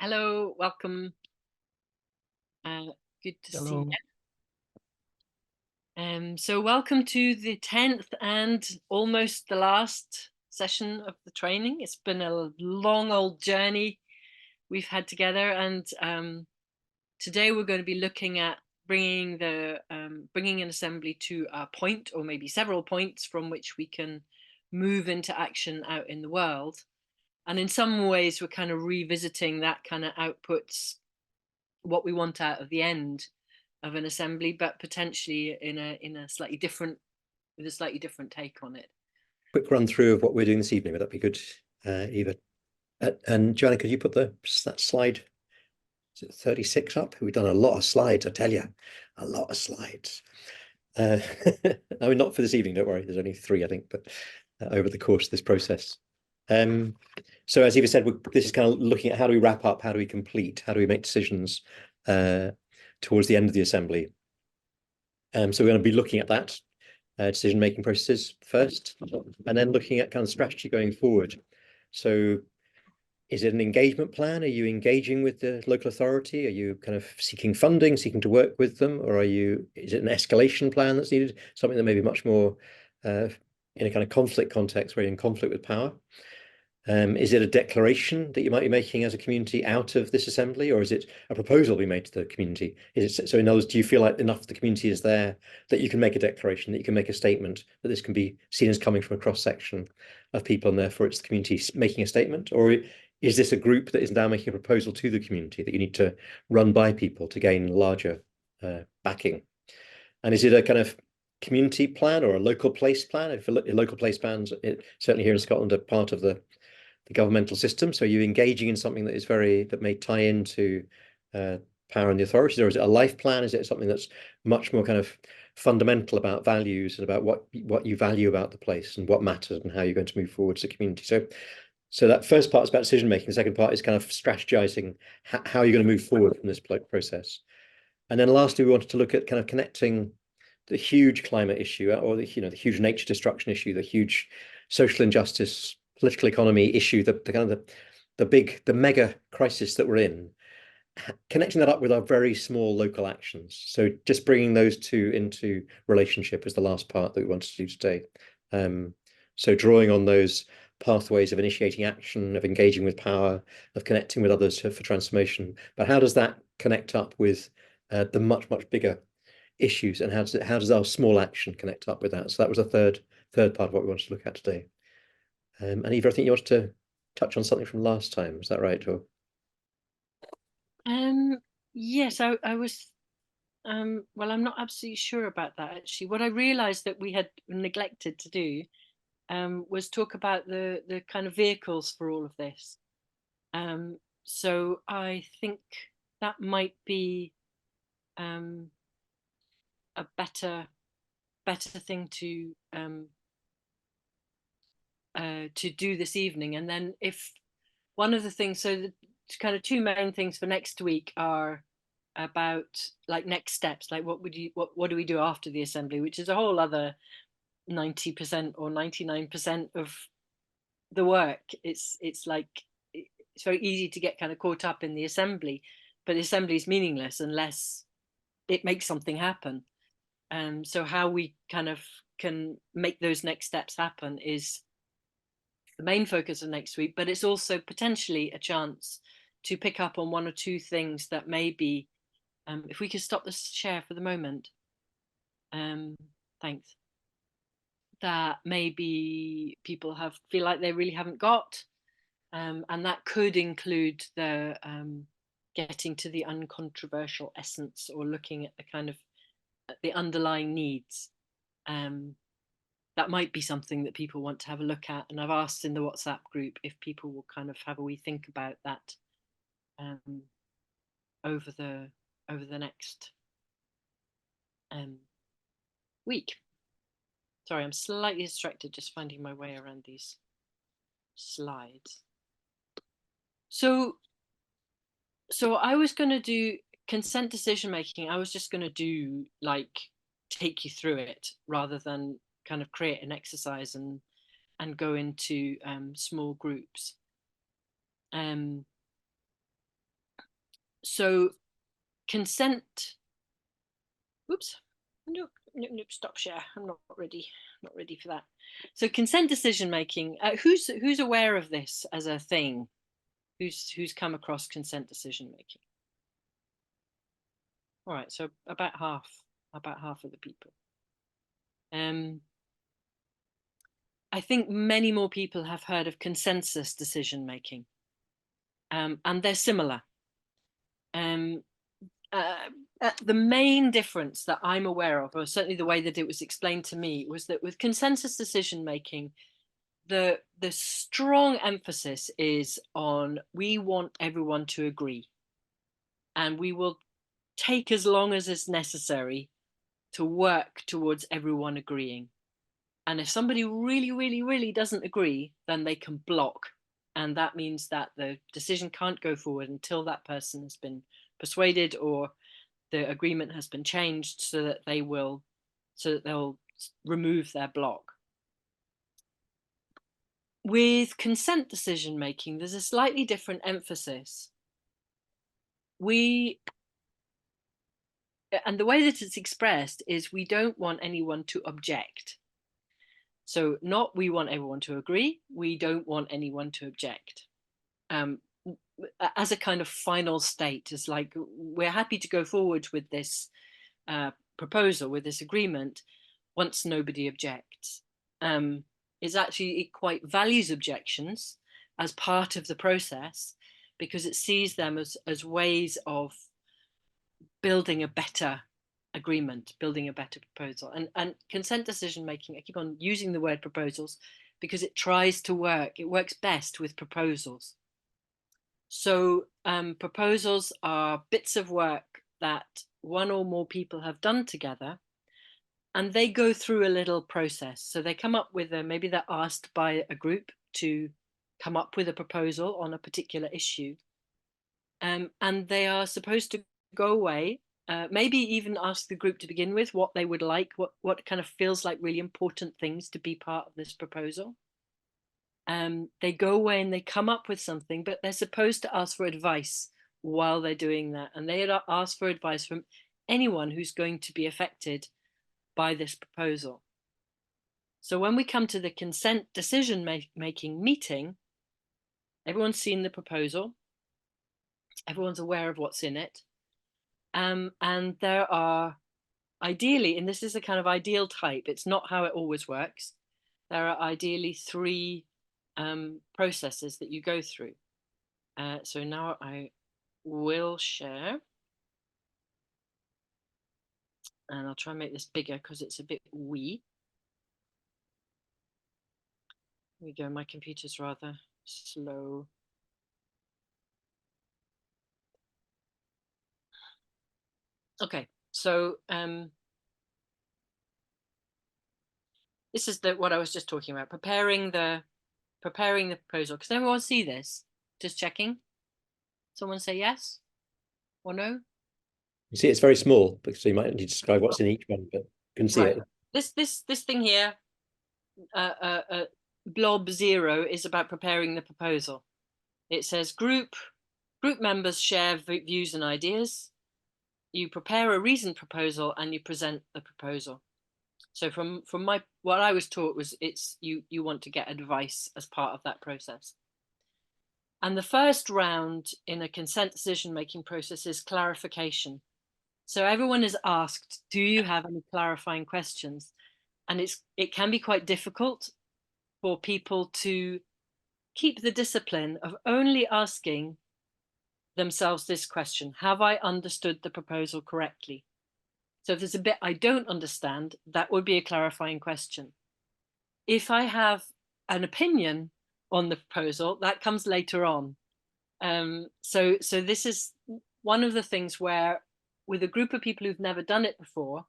Hello, welcome. Good to see Hello. you. So welcome to the 10th and almost the last session of the training. It's been a long old journey we've had together, and today we're going to be looking at bringing an assembly to a point, or maybe several points, from which we can move into action out in the world. And in some ways, we're kind of revisiting that kind of outputs, what we want out of the end of an assembly, but potentially in a slightly different, with a slightly different take on it. Quick run through of what we're doing this evening. Would that be good, Eva? And Joanna, could you put that slide 36 up? We've done a lot of slides, I tell you, a lot of slides. I mean, not for this evening, don't worry. There's only 3, I think, but over the course of this process. So as Eva said, this is kind of looking at how do we wrap up, how do we complete, how do we make decisions towards the end of the assembly. So we're going to be looking at that. Decision-making processes first, and then looking at kind of strategy going forward. So is it an engagement plan? Are you engaging with the local authority? Are you kind of seeking funding, seeking to work with them? Or is it an escalation plan that's needed? Something that may be much more in a kind of conflict context where you're in conflict with power? Is it a declaration that you might be making as a community out of this assembly, or is it a proposal be made to the community? So in other words, do you feel like enough of the community is there that you can make a declaration, that you can make a statement, that this can be seen as coming from a cross-section of people, and therefore it's the community making a statement? Or is this a group that is now making a proposal to the community that you need to run by people to gain larger backing? And is it a kind of community plan or a local place plan? If local place plans, certainly here in Scotland, are part of the governmental system. So are you engaging in something that may tie into power and the authorities, or is it a life plan? Is it something that's much more kind of fundamental about values and about what you value about the place and what matters and how you're going to move forward as a community? So that first part is about decision making. The second part is kind of strategizing how you're going to move forward from this process. And then lastly, we wanted to look at kind of connecting the huge climate issue, or the huge nature destruction issue, the huge social injustice, political economy issue, the mega crisis that we're in, connecting that up with our very small local actions. So just bringing those two into relationship is the last part that we wanted to do today. So drawing on those pathways of initiating action, of engaging with power, of connecting with others for transformation. But how does that connect up with the much bigger issues, and how does our small action connect up with that? So that was a third part of what we wanted to look at today. And Eva, I think you wanted to touch on something from last time. Is that right? Or Yes, I was. Well, I'm not absolutely sure about that actually. What I realised that we had neglected to do was talk about the kind of vehicles for all of this. So I think that might be a better thing to do this evening. And then if one of the things, so the kind of 2 main things for next week are about like next steps, like what do we do after the assembly, which is a whole other 90% or 99% of the work. It's like it's very easy to get kind of caught up in the assembly, but the assembly is meaningless unless it makes something happen. So how we kind of can make those next steps happen is the main focus of next week, but it's also potentially a chance to pick up on 1 or 2 things that maybe, if we could stop the share for the moment, thanks, that maybe people feel like they really haven't got, and that could include the getting to the uncontroversial essence, or looking at the kind of the underlying needs. That might be something that people want to have a look at, and I've asked in the WhatsApp group if people will kind of have a wee think about that um, over the next week. Sorry, I'm slightly distracted just finding my way around these slides. So I was going to do consent decision making. I was just going to do like take you through it rather than kind of create an exercise and go into small groups. So consent, oops, no, no, no, stop share. I'm not ready for that. So consent decision making, who's aware of this as a thing? Who's come across consent decision making? All right, so about half of the people. I think many more people have heard of consensus decision making, and they're similar. Um, the main difference that I'm aware of, or certainly the way that it was explained to me, was that with consensus decision making, the strong emphasis is on we want everyone to agree, and we will take as long as is necessary to work towards everyone agreeing. And if somebody really, really, really doesn't agree, then they can block. And that means that the decision can't go forward until that person has been persuaded or the agreement has been changed so that they'll remove their block. With consent decision making, there's a slightly different emphasis. And the way that it's expressed is we don't want anyone to object. So not we want everyone to agree, we don't want anyone to object. As a kind of final state, is like we're happy to go forward with this proposal, with this agreement, once nobody objects. It's actually, it quite values objections as part of the process because it sees them as ways of building a better agreement, building a better proposal. And consent decision making, I keep on using the word proposals because it tries to work, it works best with proposals. So proposals are bits of work that one or more people have done together, and they go through a little process. So they come up with maybe they're asked by a group to come up with a proposal on a particular issue. And they are supposed to go away, maybe even ask the group to begin with what they would like, what kind of feels like really important things to be part of this proposal. They go away and they come up with something, but they're supposed to ask for advice while they're doing that. And they ask for advice from anyone who's going to be affected by this proposal. So when we come to the consent decision making meeting, everyone's seen the proposal, everyone's aware of what's in it. And there are ideally, and this is a kind of ideal type, it's not how it always works, there are ideally three processes that you go through. So now I will share. And I'll try and make this bigger because it's a bit wee. Here we go, my computer's rather slow. Okay, so this is what I was just talking about, preparing the proposal. Can everyone see this? Just checking. Someone say yes or no? You see, it's very small, so you might need to describe what's in each one, but you can see Right. it. This thing here, blob 0, is about preparing the proposal. It says group members share views and ideas. You prepare a reasoned proposal and you present the proposal. So from what I was taught was you want to get advice as part of that process. And the first round in a consent decision making process is clarification. So everyone is asked, do you have any clarifying questions? And it can be quite difficult for people to keep the discipline of only asking themselves this question: have I understood the proposal correctly? So if there's a bit I don't understand, that would be a clarifying question. If I have an opinion on the proposal, that comes later on. So this is one of the things where, with a group of people who've never done it before,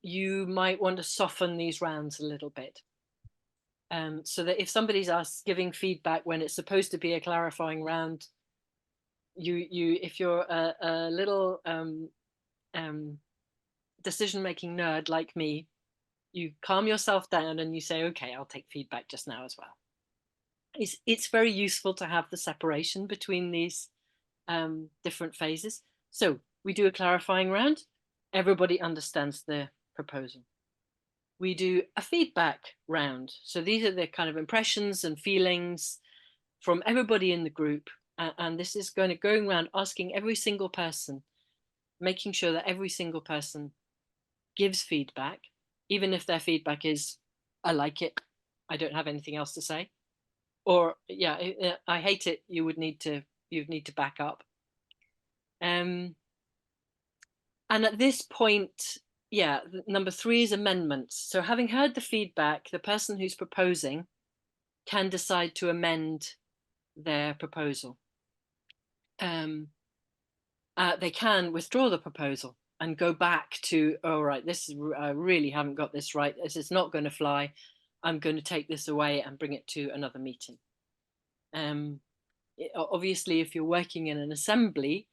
you might want to soften these rounds a little bit. So that if somebody's giving feedback when it's supposed to be a clarifying round, if you're a little decision-making nerd like me, you calm yourself down and you say, okay, I'll take feedback just now as well. It's very useful to have the separation between these different phases. So we do a clarifying round. Everybody understands the proposal. We do a feedback round. So these are the kind of impressions and feelings from everybody in the group. And this is going around asking every single person, making sure that every single person gives feedback, even if their feedback is, I like it, I don't have anything else to say. Or, yeah, I hate it, you'd need to back up. And at this point, yeah, number 3 is amendments. So having heard the feedback, the person who's proposing can decide to amend their proposal. They can withdraw the proposal and go back to, oh, right, I really haven't got this right. This is not going to fly. I'm going to take this away and bring it to another meeting. Obviously, if you're working in an assembly,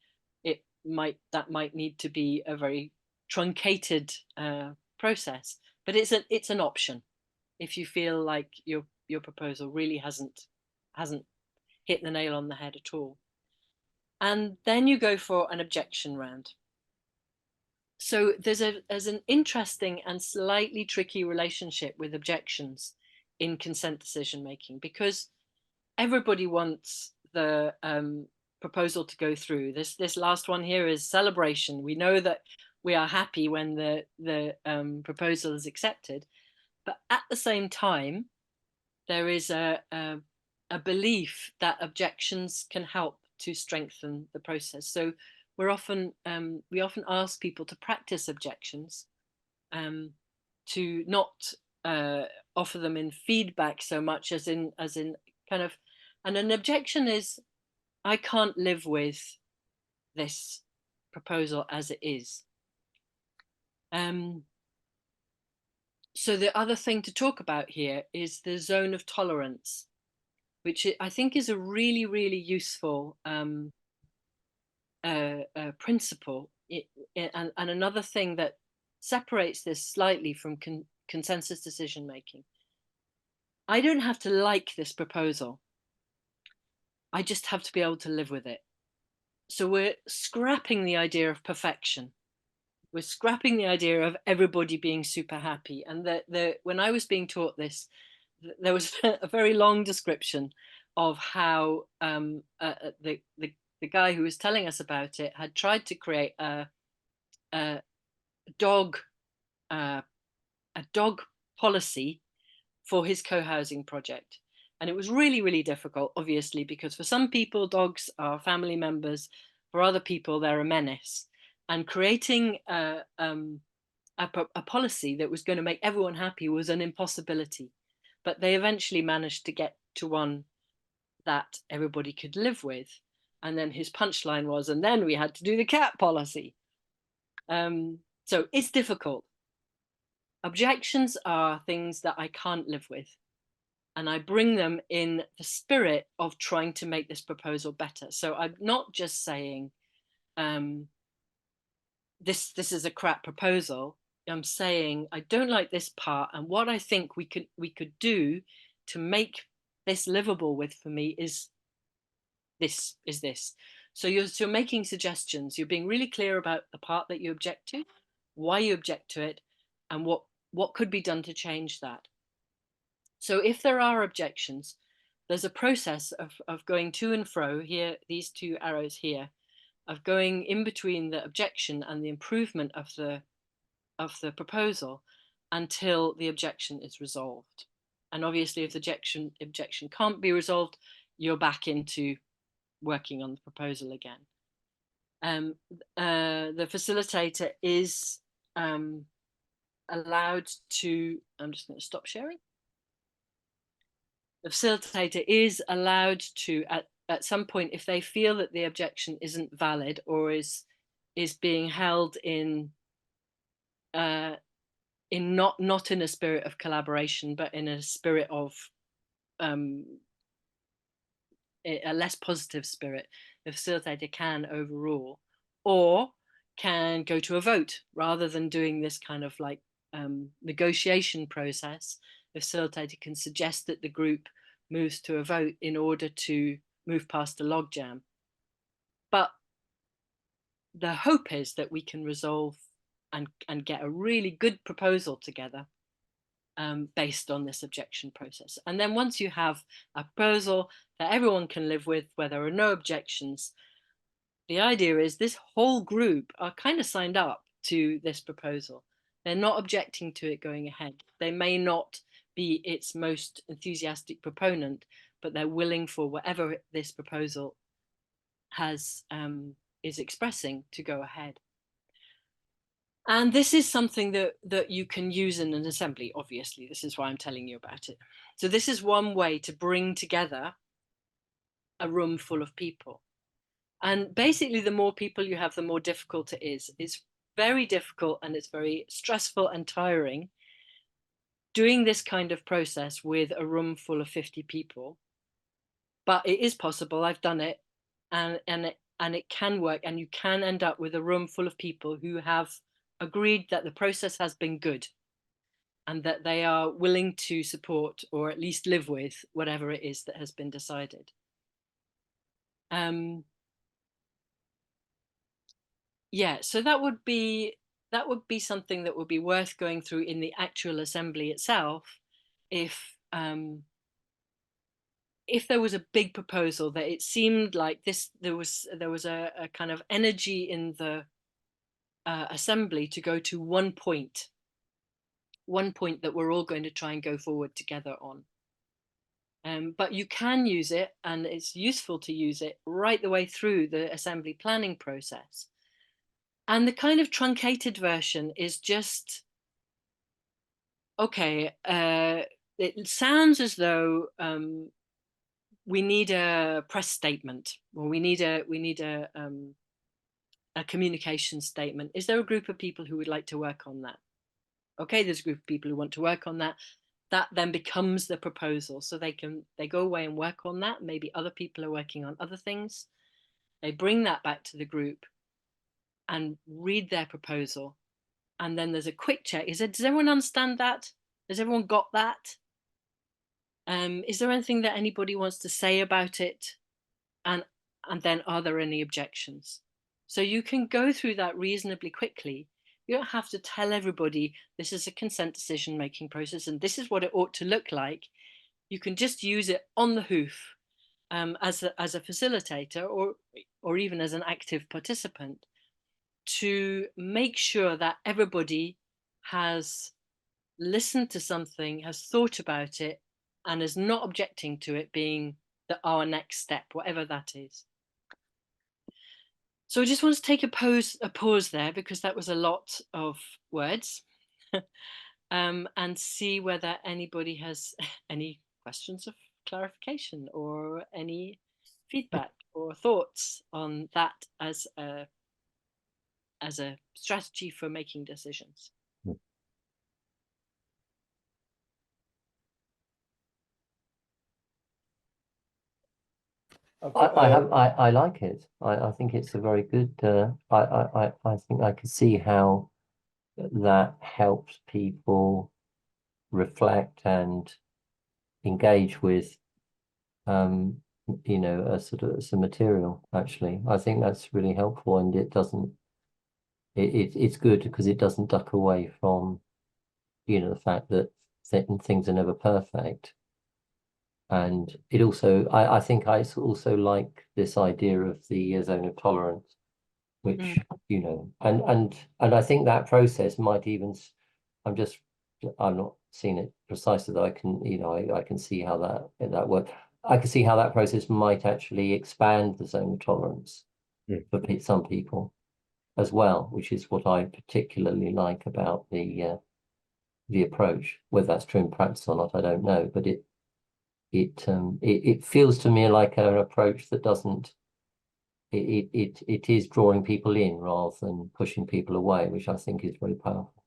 that might need to be a very truncated process, but it's an option if you feel like your proposal really hasn't hit the nail on the head at all. And then you go for an objection round. So there's an interesting and slightly tricky relationship with objections in consent decision making, because everybody wants the proposal to go through. This last one here is celebration. We know that we are happy when the proposal is accepted, but at the same time, there is a belief that objections can help to strengthen the process. So we often ask people to practice objections, to not offer them in feedback so much as in kind of, and an objection is, I can't live with this proposal as it is. So the other thing to talk about here is the zone of tolerance, which I think is a really, really useful principle. And another thing that separates this slightly from consensus decision making. I don't have to like this proposal. I just have to be able to live with it. So we're scrapping the idea of perfection. We're scrapping the idea of everybody being super happy. And when I was being taught this, there was a very long description of how the guy who was telling us about it had tried to create a dog policy for his co-housing project. And it was really, really difficult, obviously, because for some people, dogs are family members. For other people, they're a menace. And creating a policy that was going to make everyone happy was an impossibility. But they eventually managed to get to one that everybody could live with. And then his punchline was, and then we had to do the cat policy. So it's difficult. Objections are things that I can't live with. And I bring them in the spirit of trying to make this proposal better. So I'm not just saying, this is a crap proposal. I'm saying I don't like this part, and what I think we could do to make this livable with for me is this. So you're making suggestions. You're being really clear about the part that you object to, why you object to it, and what could be done to change that. So if there are objections, there's a process of going to and fro here, these two arrows here, of going in between the objection and the improvement of the proposal until the objection is resolved. And obviously, if the objection can't be resolved, you're back into working on the proposal again. The facilitator is allowed to, I'm just going to stop sharing. The facilitator is allowed to, at some point, if they feel that the objection isn't valid or is being held in not in a spirit of collaboration, but in a spirit of a less positive spirit, the facilitator can overrule or can go to a vote rather than doing this kind of like negotiation process. The facilitator can suggest that the group moves to a vote in order to move past the logjam. But the hope is that we can resolve and get a really good proposal together based on this objection process. And then once you have a proposal that everyone can live with, where there are no objections, the idea is this whole group are kind of signed up to this proposal. They're not objecting to it going ahead. They may not be its most enthusiastic proponent, but they're willing for whatever this proposal has is expressing to go ahead. And this is something that you can use in an assembly, obviously. This is why I'm telling you about it. So this is one way to bring together a room full of people. And basically, the more people you have, the more difficult it is. It's very difficult and it's very stressful and tiring doing this kind of process with a room full of 50 people. But it is possible. I've done it, and it can work, and you can end up with a room full of people who have agreed that the process has been good and that they are willing to support or at least live with whatever it is that has been decided. Yeah, so that would be something that would be worth going through in the actual assembly itself if there was a big proposal that it seemed like there was a kind of energy in the assembly to go to one point that we're all going to try and go forward together on. But you can use it, and it's useful to use it right the way through the assembly planning process. And the kind of truncated version is just, okay, it sounds as though we need a press statement, or we need a communication statement. Is there a group of people who would like to work on that? Okay, there's a group of people who want to work on that. That then becomes the proposal. So they go away and work on that. Maybe other people are working on other things. They bring that back to the group and read their proposal. And then there's a quick check. Does everyone understand that? Has everyone got that? Is there anything that anybody wants to say about it? And then are there any objections? So you can go through that reasonably quickly. You don't have to tell everybody this is a consent decision making process and this is what it ought to look like. You can just use it on the hoof as a facilitator or even as an active participant to make sure that everybody has listened to something, has thought about it, and is not objecting to it being our next step, whatever that is. So I just want to take a pause there because that was a lot of words, and see whether anybody has any questions of clarification or any feedback or thoughts on that as a strategy for making decisions. I like it. I think it's a very good. I think I can see how that helps people reflect and engage with, a sort of some material. Actually, I think that's really helpful, and it doesn't. It's good because it doesn't duck away from, the fact that things are never perfect. And it also, I think I also like this idea of the zone of tolerance, which, and I think that process might even, I'm not seeing it precisely that I can, I can see how that works. I can see how that process might actually expand the zone of tolerance for some people as well, which is what I particularly like about the approach. Whether that's true in practice or not, I don't know, but it feels to me like an approach that doesn't. It is drawing people in rather than pushing people away, which I think is very powerful.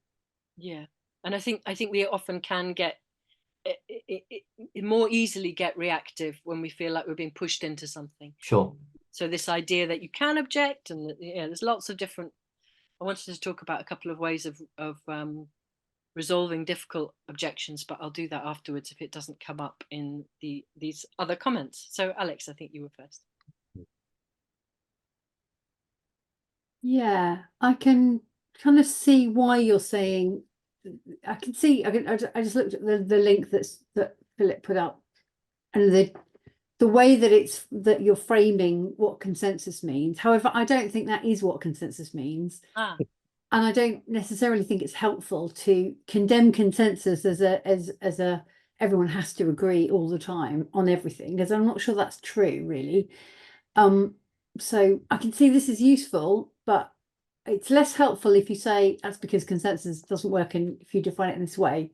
Yeah, and I think we often can get more easily get reactive when we feel like we're being pushed into something. Sure. So this idea that you can object, and there's lots of different. I wanted to talk about a couple of ways of resolving difficult objections, but I'll do that afterwards if it doesn't come up in these other comments. So Alex, I think you were first. Yeah, I can kind of see why you're saying. I can see. I just looked at the link that Philip put up, and the way that that you're framing what consensus means. However, I don't think that is what consensus means, Ah, and I don't necessarily think it's helpful to condemn consensus as a everyone has to agree all the time on everything, because I'm not sure that's true, really. So I can see this is useful, but it's less helpful if you say that's because consensus doesn't work and if you define it in this way.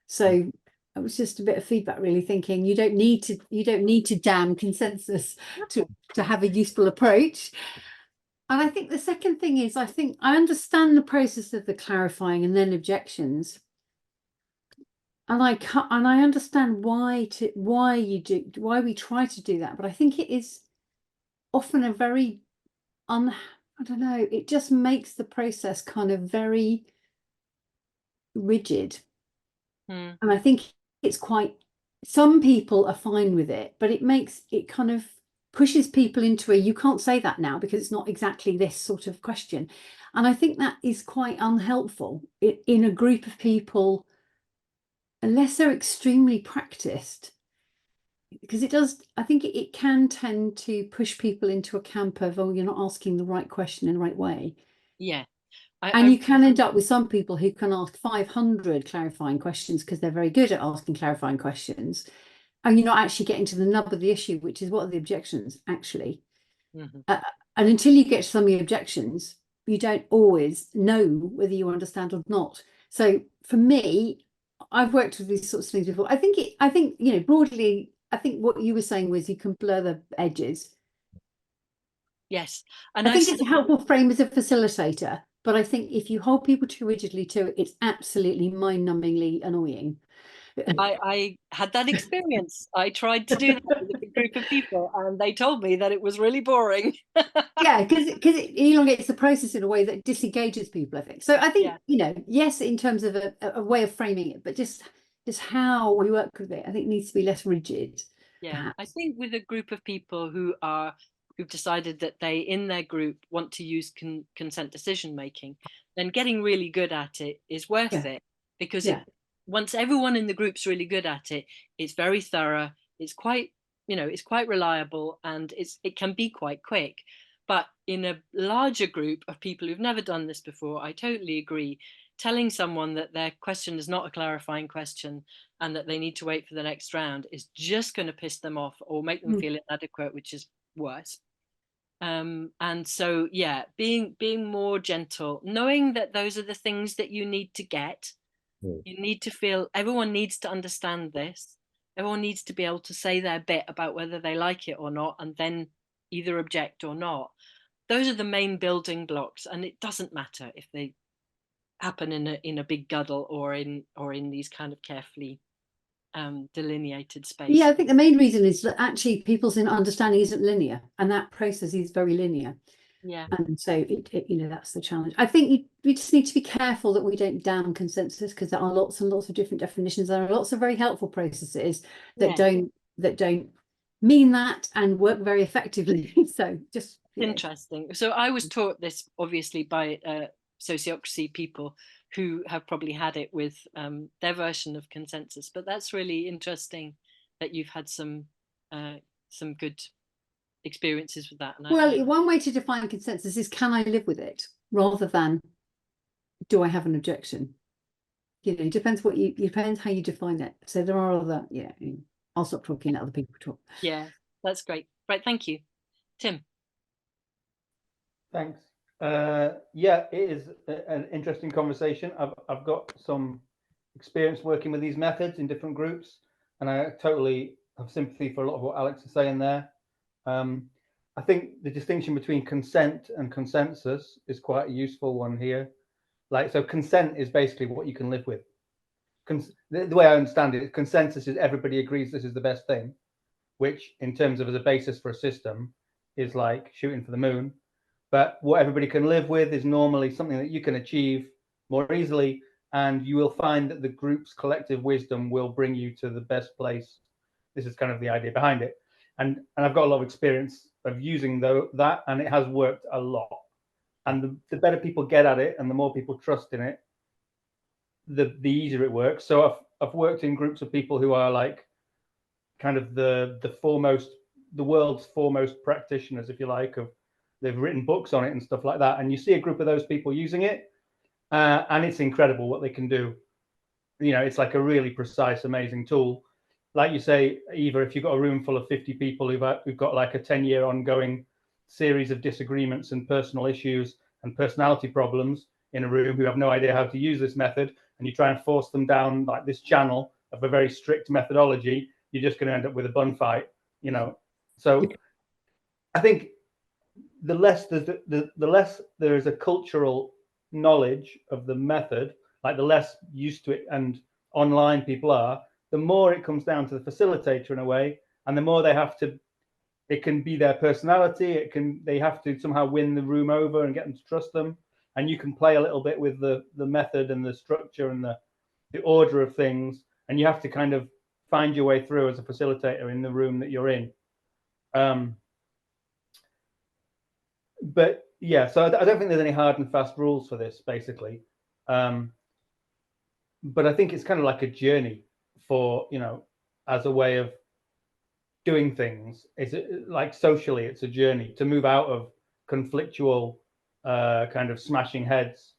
So it was just a bit of feedback, really, thinking you don't need to damn consensus to have a useful approach. And I think the second thing is, I think I understand the process of the clarifying and then objections. And I understand why we try to do that, but I think it is often a very I don't know, it just makes the process kind of very rigid. hmm. And I think it's some people are fine with it, but it kind of pushes people into you can't say that now because it's not exactly this sort of question. And I think that is quite unhelpful in a group of people, unless they're extremely practiced, because I think it can tend to push people into a camp of, oh, you're not asking the right question in the right way. Yeah. And you can end up with some people who can ask 500 clarifying questions because they're very good at asking clarifying questions. And you're not actually getting to the nub of the issue, which is what are the objections, actually. Mhm. And until you get to some of the objections, you don't always know whether you understand or not. So for me, I've worked with these sorts of things before. I think, broadly, I think what you were saying was you can blur the edges. Yes. And I think it's a helpful frame as a facilitator, but I think if you hold people too rigidly to it, it's absolutely mind-numbingly annoying. I had that experience. I tried to do that with a big group of people, and they told me that it was really boring. Yeah, because it elongates the process in a way that disengages people, I think. So I think, Yeah. yes, in terms of a way of framing it, but just how we work with it, I think needs to be less rigid, Yeah. I perhaps. think with a group of people who've decided that they in their group want to use consent decision making, then getting really good at it is worth Yeah, it, because yeah. once everyone in the group's really good at it, it's very thorough, it's quite, it's quite reliable, and it can be quite quick. But in a larger group of people who've never done this before, I totally agree. Telling someone that their question is not a clarifying question and that they need to wait for the next round is just going to piss them off or make them Mm. feel inadequate, which is worse. And so, yeah, being more gentle, knowing that those are the things that you need to get. You need to feel everyone needs to understand this. Everyone needs to be able to say their bit about whether they like it or not, and then either object or not. Those are the main building blocks, and it doesn't matter if they happen in a big guddle or in these kind of carefully delineated Yeah, spaces. I think the main reason is that actually people's understanding isn't linear, and that process is very linear. Yeah. And so that's the challenge. I think we just need to be careful that we don't damn consensus, because there are lots and lots of different definitions. There are lots of very helpful processes that Yeah. don't mean that and work very effectively. So just Interesting. So I was taught this obviously by sociocracy people who have probably had it with their version of consensus. But that's really interesting that you've had some good experiences with that. And well, one way to define consensus is, can I live with it, rather than do I have an objection? It depends depends how you define it. So there are other, I'll stop talking, let other people talk. yeah, that's great. Right, thank you. Tim. Thanks. Yeah, it is an interesting conversation. I've got some experience working with these methods in different groups, and I totally have sympathy for a lot of what Alex is saying there. I think the distinction between consent and consensus is quite a useful one here. So consent is basically what you can live with. The way I understand it, consensus is everybody agrees this is the best thing, which in terms of as a basis for a system is like shooting for the moon. But what everybody can live with is normally something that you can achieve more easily, and you will find that the group's collective wisdom will bring you to the best place. This is kind of the idea behind it. And I've got a lot of experience of using that, and it has worked a lot. And the better people get at it and the more people trust in it, the easier it works. So I've worked in groups of people who are like kind of the world's foremost practitioners, if you like, they've written books on it and stuff like that. And you see a group of those people using it, and it's incredible what they can do. You know, it's like a really precise, amazing tool. Like you say, Eva, if you've got a room full of 50 people who've got like a 10-year ongoing series of disagreements and personal issues and personality problems in a room, who have no idea how to use this method, and you try and force them down like this channel of a very strict methodology, you're just going to end up with a bun fight, you know. So I think the less there is a cultural knowledge of the method, like the less used to it and online people are, the more it comes down to the facilitator in a way, and the more they have to, it can be their personality, they have to somehow win the room over and get them to trust them. And you can play a little bit with the method and the structure and the order of things, and you have to kind of find your way through as a facilitator in the room that you're in. But yeah, so I don't think there's any hard and fast rules for this, basically. But I think it's kind of like a journey for, you know, as a way of doing things. It's like socially, it's a journey to move out of conflictual kind of smashing heads,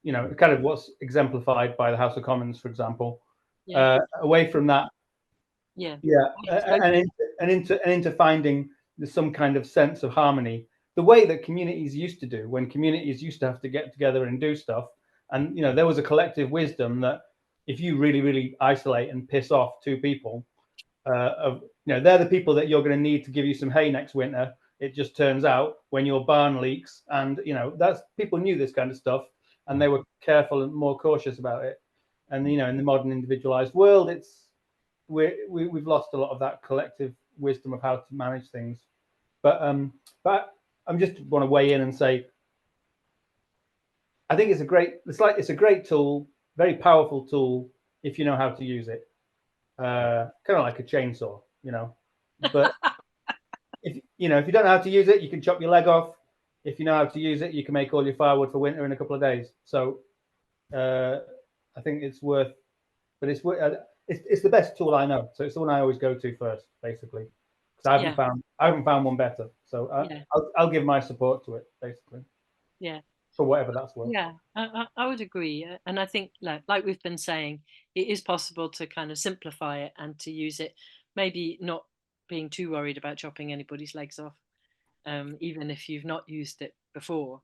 you know, kind of what's exemplified by the House of Commons, for example. Yeah. Away from that, Yeah, and into finding some kind of sense of harmony, the way that communities used to do, when communities used to have to get together and do stuff. And, you know, there was a collective wisdom that if you really, really isolate and piss off two people, you know, they're the people that you're going to need to give you some hay next winter. It just turns out when your barn leaks, and, you know, that's, people knew this kind of stuff, and they were careful and more cautious about it. And, you know, in the modern individualized world, we've lost a lot of that collective wisdom of how to manage things. But I just want to weigh in and say, I think it's a great tool, very powerful tool if you know how to use it. Kind of like a chainsaw, you know. But if you don't know how to use it, you can chop your leg off. If you know how to use it, you can make all your firewood for winter in a couple of days. So I think it's worth, but it's the best tool I know. So it's the one I always go to first, basically, because I haven't found one better. So I'll give my support to it, basically. Yeah. For whatever that's worth. Yeah, I would agree. And I think, like we've been saying, it is possible to kind of simplify it and to use it, maybe not being too worried about chopping anybody's legs off, even if you've not used it before.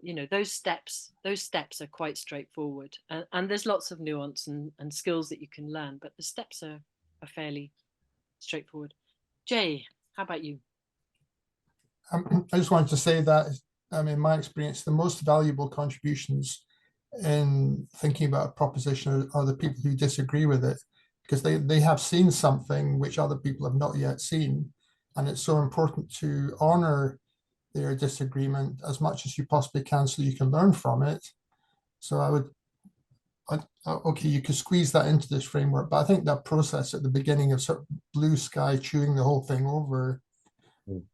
You know, those steps are quite straightforward, and there's lots of nuance and skills that you can learn, but the steps are fairly straightforward. Jay, how about you? I just wanted to say that, in my experience, the most valuable contributions in thinking about a proposition are the people who disagree with it, because they have seen something which other people have not yet seen. And it's so important to honor their disagreement as much as you possibly can so you can learn from it. So okay, you could squeeze that into this framework, but I think that process at the beginning of sort of blue sky chewing the whole thing over,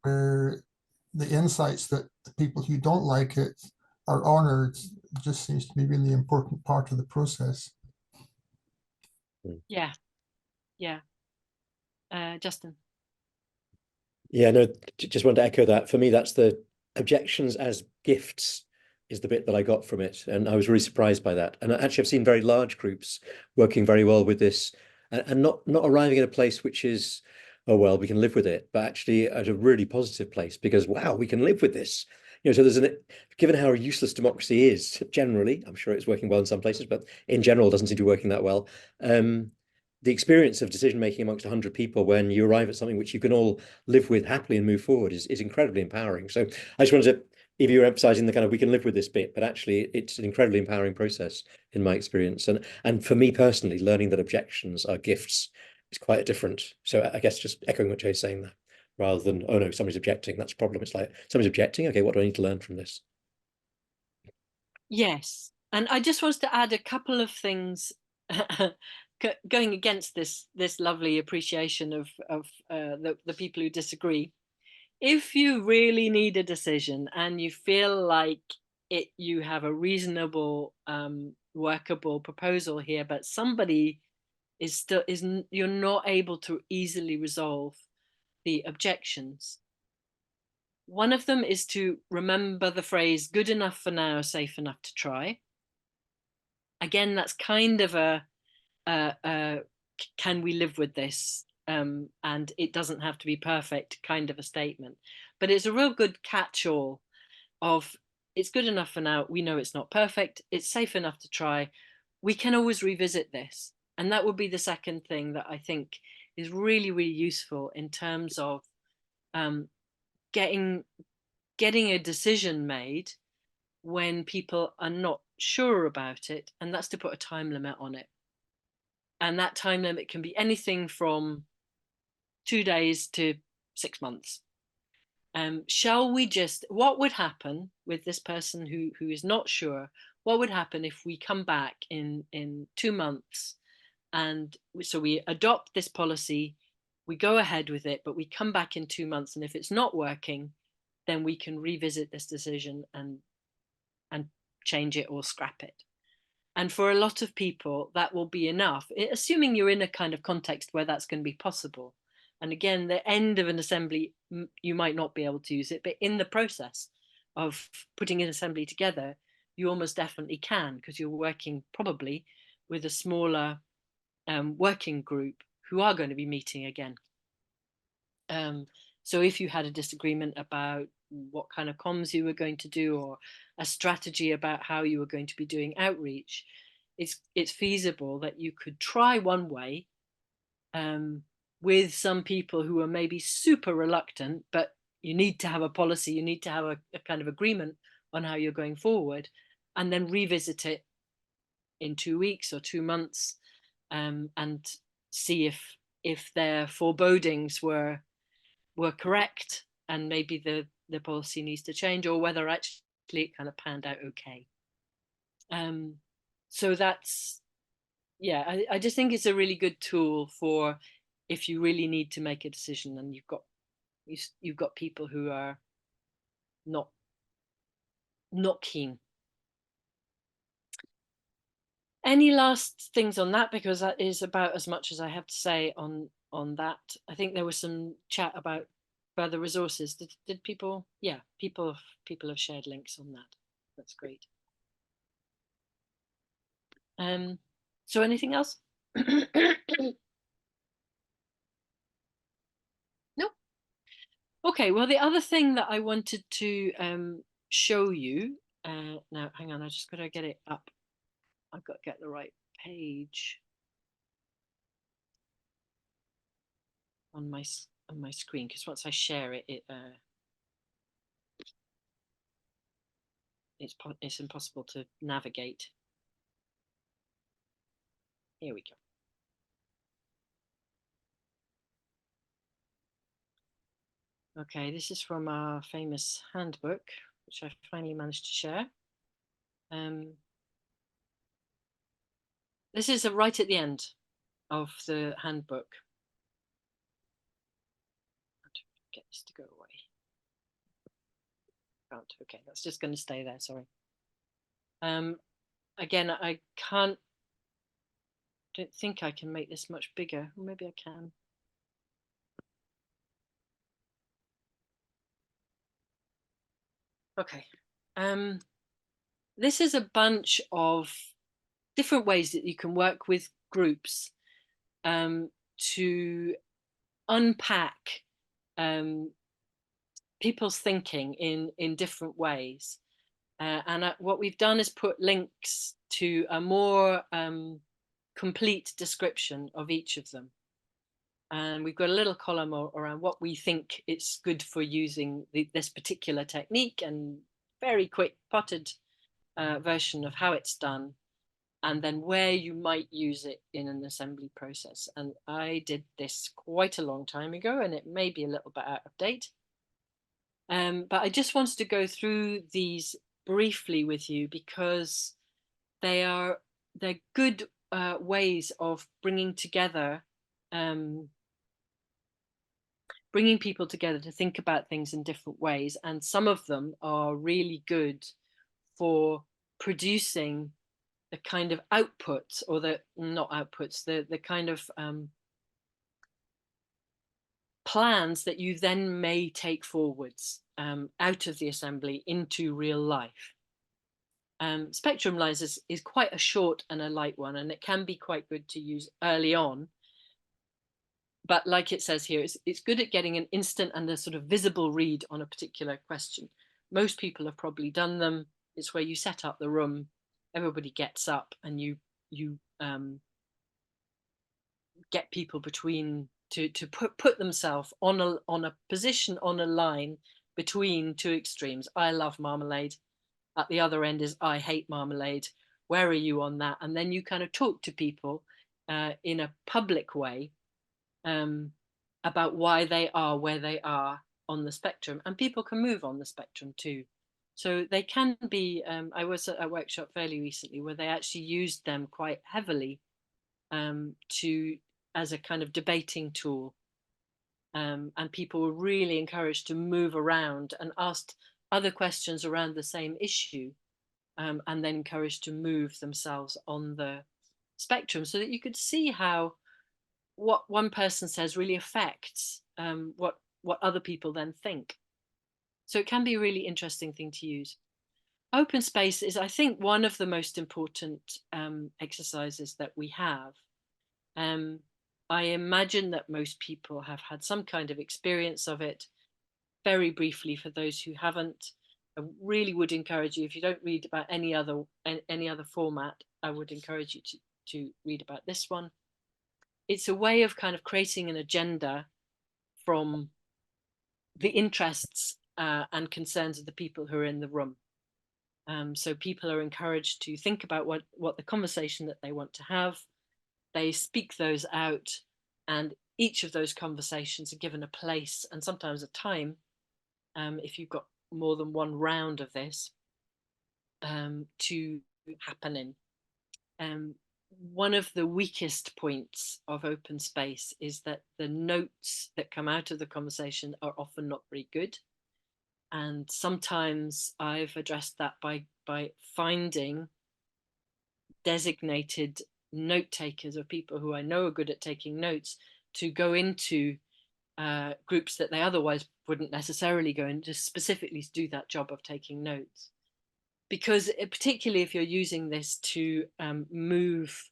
where the insights that the people who don't like it are honored, just seems to be really an important part of the process. Yeah. Justin. Yeah, no, just wanted to echo that. For me, that's the objections as gifts is the bit that I got from it. And I was really surprised by that. And actually, I've seen very large groups working very well with this, and not arriving at a place which is, oh, well, we can live with it, but actually at a really positive place, because, wow, we can live with this. You know, so given how useless democracy is generally, I'm sure it's working well in some places, but in general, it doesn't seem to be working that well. The experience of decision making amongst 100 people when you arrive at something which you can all live with happily and move forward is incredibly empowering. So I just wanted to, if you're emphasizing the kind of we can live with this bit, but actually it's an incredibly empowering process in my experience. And for me personally, learning that objections are gifts is quite different. So I guess just echoing what Jay's saying there, rather than, oh no, somebody's objecting, that's a problem. It's like, somebody's objecting, okay, what do I need to learn from this? Yes, and I just wanted to add a couple of things going against this lovely appreciation of the people who disagree. if you really need a decision and you feel like you have a reasonable, workable proposal here, but somebody you're not able to easily resolve the objections. One of them is to remember the phrase "good enough for now, safe enough to try." Again, that's kind of a can we live with this? And it doesn't have to be perfect kind of a statement, but it's a real good catch-all of it's good enough for now. We know it's not perfect. It's safe enough to try. We can always revisit this. And that would be the second thing that I think is really, really useful in terms of getting a decision made when people are not sure about it, and that's to put a time limit on it. And that time limit can be anything from 2 days to 6 months. Shall we just, what would happen with this person who is not sure? What would happen if we come back in 2 months, and so we adopt this policy, we go ahead with it, but we come back in 2 months, and if it's not working, then we can revisit this decision and change it or scrap it. And for a lot of people, that will be enough, assuming you're in a kind of context where that's going to be possible. And again, the end of an assembly, you might not be able to use it, but in the process of putting an assembly together, you almost definitely can, because you're working probably with a smaller working group who are going to be meeting again. So if you had a disagreement about what kind of comms you were going to do, or a strategy about how you were going to be doing outreach, it's feasible that you could try one way with some people who are maybe super reluctant, but you need to have a policy, you need to have a kind of agreement on how you're going forward, and then revisit it in 2 weeks or 2 months, and see if their forebodings were correct, and maybe the policy needs to change, or whether actually it kind of panned out okay. So that's, yeah, I just think it's a really good tool for if you really need to make a decision and you've got people who are not keen. Any last things on that? Because that is about as much as I have to say on that. I think there was some chat about further resources. Did people? Yeah, people have shared links on that. That's great. So anything else? No. Okay. Well, the other thing that I wanted to show you. Now, hang on. I just got to get it up. I've got to get the right page on my screen, because once I share it, it's impossible to navigate. Here we go. Okay, this is from our famous handbook, which I finally managed to share. This is right at the end of the handbook. Get this to go away. Can't. Okay, that's just going to stay there. Sorry. Again, I don't think I can make this much bigger. Maybe I can. Okay. This is a bunch of different ways that you can work with groups to unpack people's thinking in different ways. And what we've done is put links to a more complete description of each of them. And we've got a little column around what we think it's good for using this particular technique, and very quick potted version of how it's done, and then where you might use it in an assembly process. And I did this quite a long time ago, and it may be a little bit out of date. But I just wanted to go through these briefly with you, because they're good ways of bringing together bringing people together to think about things in different ways. And some of them are really good for producing the kind of outputs, or the not outputs, the kind of plans that you then may take forwards out of the assembly into real life. Spectrum lines is quite a short and a light one, and it can be quite good to use early on. But like it says here, it's good at getting an instant and a sort of visible read on a particular question. Most people have probably done them. It's where you set up the room, everybody gets up, and you get people between to put themselves on a position, on a line between two extremes. I love marmalade. At the other end is I hate marmalade. Where are you on that? And then you kind of talk to people in a public way about why they are where they are on the spectrum, and people can move on the spectrum too. So they can be, I was at a workshop fairly recently where they actually used them quite heavily as a kind of debating tool. And people were really encouraged to move around and asked other questions around the same issue, and then encouraged to move themselves on the spectrum, so that you could see how what one person says really affects what other people then think. So it can be a really interesting thing to use. Open space is, I think, one of the most important exercises that we have. I imagine that most people have had some kind of experience of it. Very briefly, for those who haven't, I really would encourage you, if you don't read about any other format, I would encourage you to read about this one. It's a way of kind of creating an agenda from the interests and concerns of the people who are in the room. So people are encouraged to think about what the conversation that they want to have. They speak those out, and each of those conversations are given a place and sometimes a time, if you've got more than one round of this, to happen in. One of the weakest points of open space is that the notes that come out of the conversation are often not very good. And sometimes I've addressed that by finding designated note takers, or people who I know are good at taking notes, to go into groups that they otherwise wouldn't necessarily go in, just specifically to do that job of taking notes. Because particularly if you're using this to move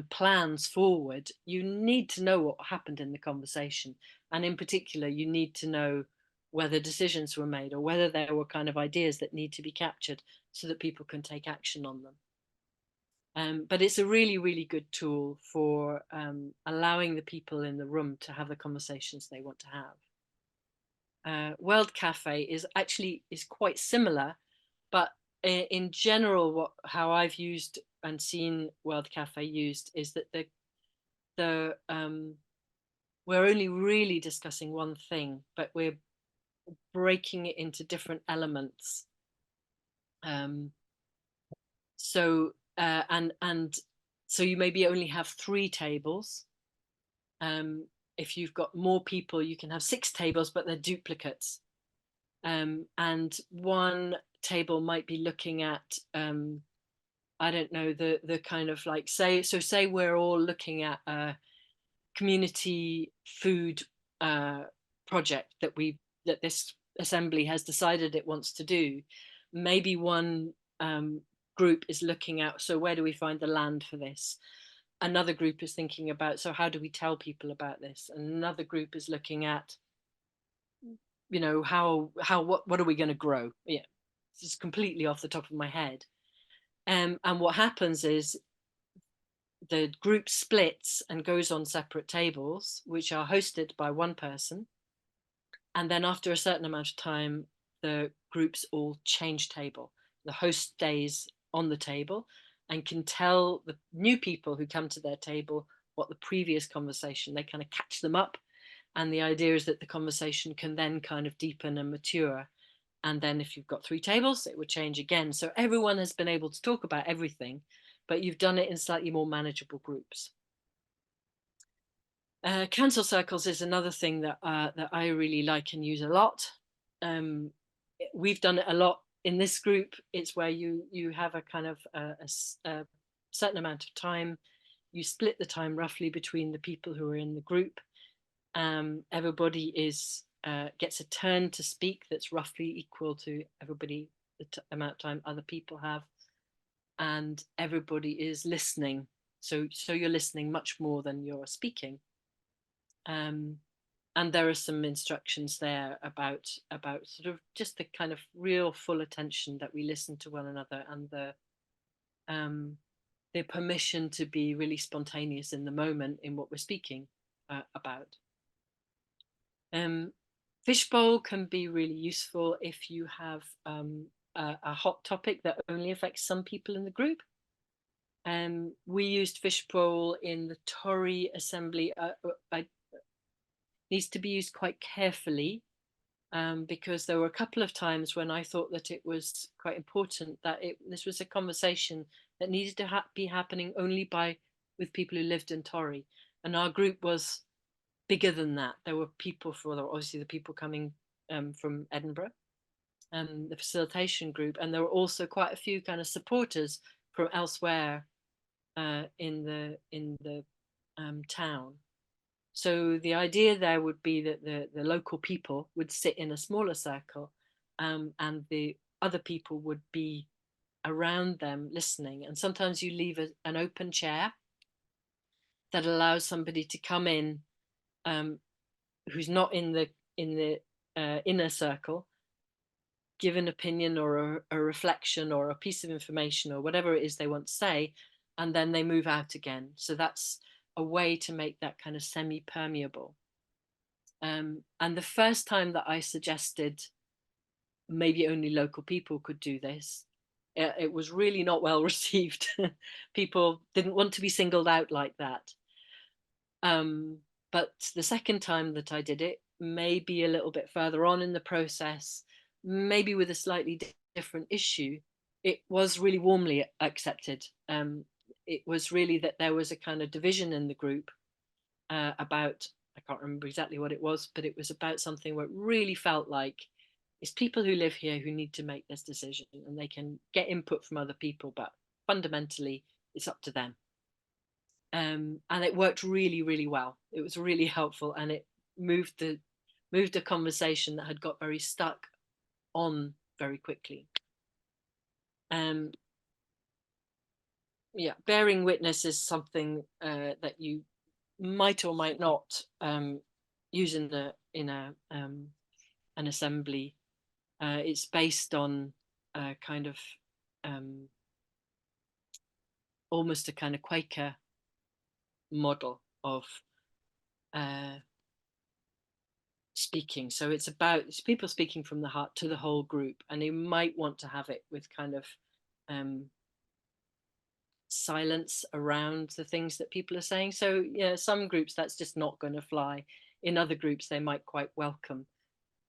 plans forward, you need to know what happened in the conversation. And in particular, you need to know whether decisions were made, or whether there were kind of ideas that need to be captured so that people can take action on them. But it's a really, really good tool for allowing the people in the room to have the conversations they want to have. World Cafe is quite similar, but in general, how I've used and seen World Cafe used is that we're only really discussing one thing, but we're breaking it into different elements. So you maybe only have 3 tables. If you've got more people, you can have 6 tables, but they're duplicates. And one table might be looking at, I don't know, the kind of like, say we're all looking at a community food project that this assembly has decided it wants to do. Maybe one group is looking at, so where do we find the land for this? Another group is thinking about, so how do we tell people about this? And another group is looking at, you know, what are we going to grow? Yeah, this is completely off the top of my head. And what happens is the group splits and goes on separate tables, which are hosted by one person. And then after a certain amount of time, the groups all change table. The host stays on the table and can tell the new people who come to their table what the previous conversation, they kind of catch them up. And the idea is that the conversation can then kind of deepen and mature. And then if you've got 3 tables, it would change again. So everyone has been able to talk about everything, but you've done it in slightly more manageable groups. Council circles is another thing that that I really like and use a lot. We've done it a lot in this group. It's where you have a kind of a certain amount of time. You split the time roughly between the people who are in the group. Everybody gets a turn to speak that's roughly equal to everybody the amount of time other people have, and everybody is listening. So you're listening much more than you're speaking. And there are some instructions there about sort of just the kind of real full attention, that we listen to one another, and the permission to be really spontaneous in the moment in what we're speaking about. Fishbowl can be really useful if you have a hot topic that only affects some people in the group. We used Fishbowl in the Tory Assembly. Needs to be used quite carefully, because there were a couple of times when I thought that it was quite important that this was a conversation that needed to be happening only with people who lived in Tory, and our group was bigger than that. There were people obviously the people coming from Edinburgh, the facilitation group, and there were also quite a few kind of supporters from elsewhere in the town. So the idea there would be that the local people would sit in a smaller circle, and the other people would be around them listening. And sometimes you leave an open chair that allows somebody to come in who's not in the inner circle, give an opinion or a reflection or a piece of information or whatever it is they want to say, and then they move out again. So that's a way to make that kind of semi-permeable. And the first time that I suggested maybe only local people could do this, it was really not well received. People didn't want to be singled out like that. But the second time that I did it, maybe a little bit further on in the process, maybe with a slightly different issue, it was really warmly accepted. It was really that there was a kind of division in the group about, I can't remember exactly what it was, but it was about something where it really felt like it's people who live here who need to make this decision, and they can get input from other people, but fundamentally it's up to them. And it worked really, really well. It was really helpful, and it moved a conversation that had got very stuck on very quickly. Yeah, bearing witness is something that you might or might not use in an assembly. It's based on a kind of almost a kind of Quaker model of speaking. So it's people speaking from the heart to the whole group, and you might want to have it with kind of silence around the things that people are saying. So yeah, some groups that's just not going to fly. In other groups they might quite welcome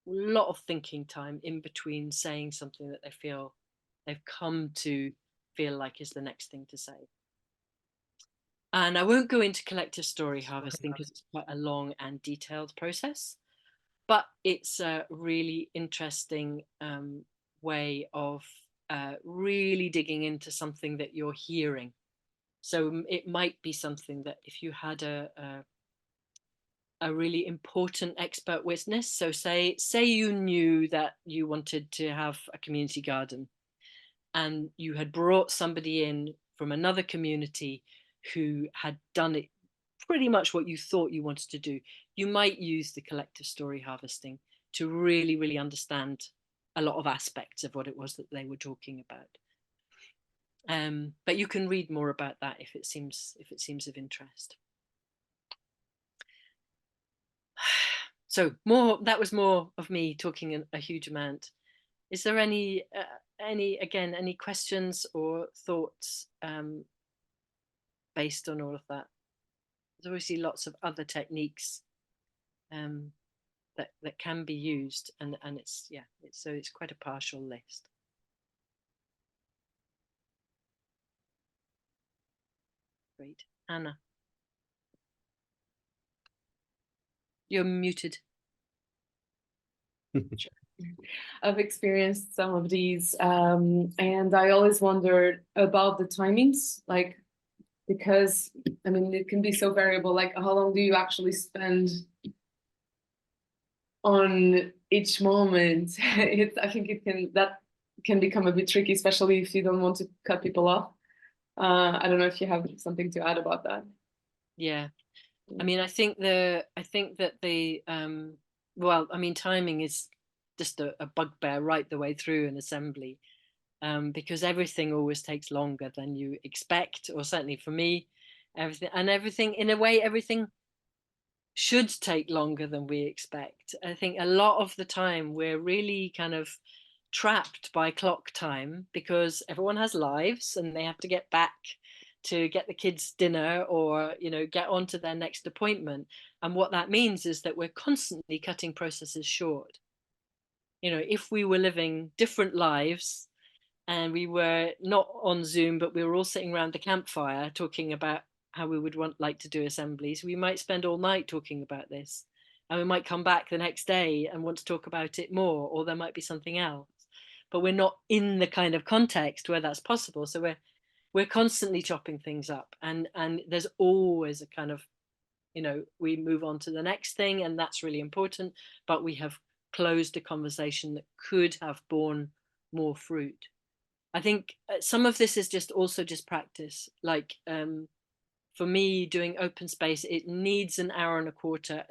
a lot of thinking time in between saying something that they feel they've come to feel like is the next thing to say. And I won't go into collective story harvesting because it's quite a long and detailed process, but it's a really interesting way of really digging into something that you're hearing. So it might be something that if you had a really important expert witness, so say you knew that you wanted to have a community garden, and you had brought somebody in from another community who had done it pretty much what you thought you wanted to do, you might use the collective story harvesting to really, really understand a lot of aspects of what it was that they were talking about. But you can read more about that if it seems of interest. So that was more of me talking a huge amount. Is there any questions or thoughts based on all of that? There's obviously lots of other techniques that can be used, and it's quite a partial list. Great, Anna. You're muted. I've experienced some of these, and I always wondered about the timings, like, because I mean it can be so variable. Like, how long do you actually spend on each moment? I think that can become a bit tricky, especially if you don't want to cut people off. I don't know if you have something to add about that. Yeah, I mean, I think that the well, I mean, timing is just a bugbear right the way through an assembly, because everything always takes longer than you expect, or certainly for me, everything in a way, everything should take longer than we expect. I think a lot of the time we're really kind of trapped by clock time because everyone has lives and they have to get back to get the kids dinner, or get on to their next appointment. And what that means is that we're constantly cutting processes short. If we were living different lives and we were not on Zoom, but we were all sitting around the campfire talking about how we would like to do assemblies, we might spend all night talking about this, and we might come back the next day and want to talk about it more, or there might be something else. But we're not in the kind of context where that's possible, so we're constantly chopping things up, and there's always a kind of, we move on to the next thing, and that's really important, but we have closed a conversation that could have borne more fruit. I think some of this is also just practice. Like, for me, doing open space, it needs an hour and a quarter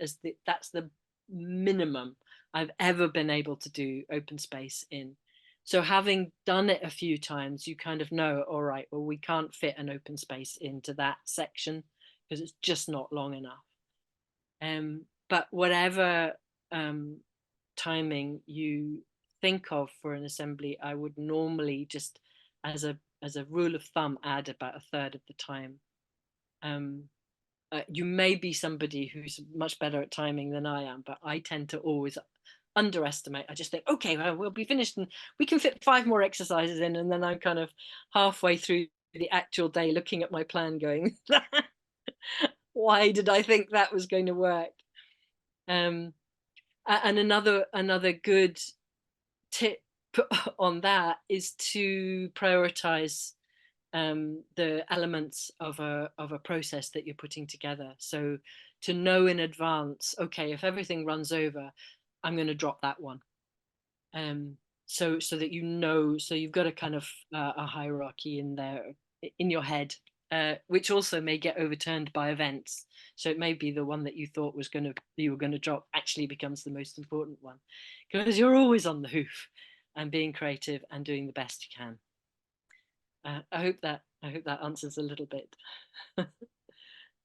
that's the minimum I've ever been able to do open space in. So having done it a few times, you kind of know, all right, well, we can't fit an open space into that section because it's just not long enough. But whatever timing you think of for an assembly, I would normally just, as a rule of thumb, add about a third of the time. You may be somebody who's much better at timing than I am, but I tend to always underestimate. I just think, okay, well, we'll be finished and we can fit 5 more exercises in, and then I'm kind of halfway through the actual day looking at my plan going, why did I think that was going to work? And another good tip on that is to prioritize the elements of a process that you're putting together. So to know in advance, okay, if everything runs over, I'm going to drop that one. So that so you've got a kind of a hierarchy in there in your head, which also may get overturned by events. So it may be the one that you thought you were going to drop actually becomes the most important one, because you're always on the hoof and being creative and doing the best you can. I hope that answers a little bit.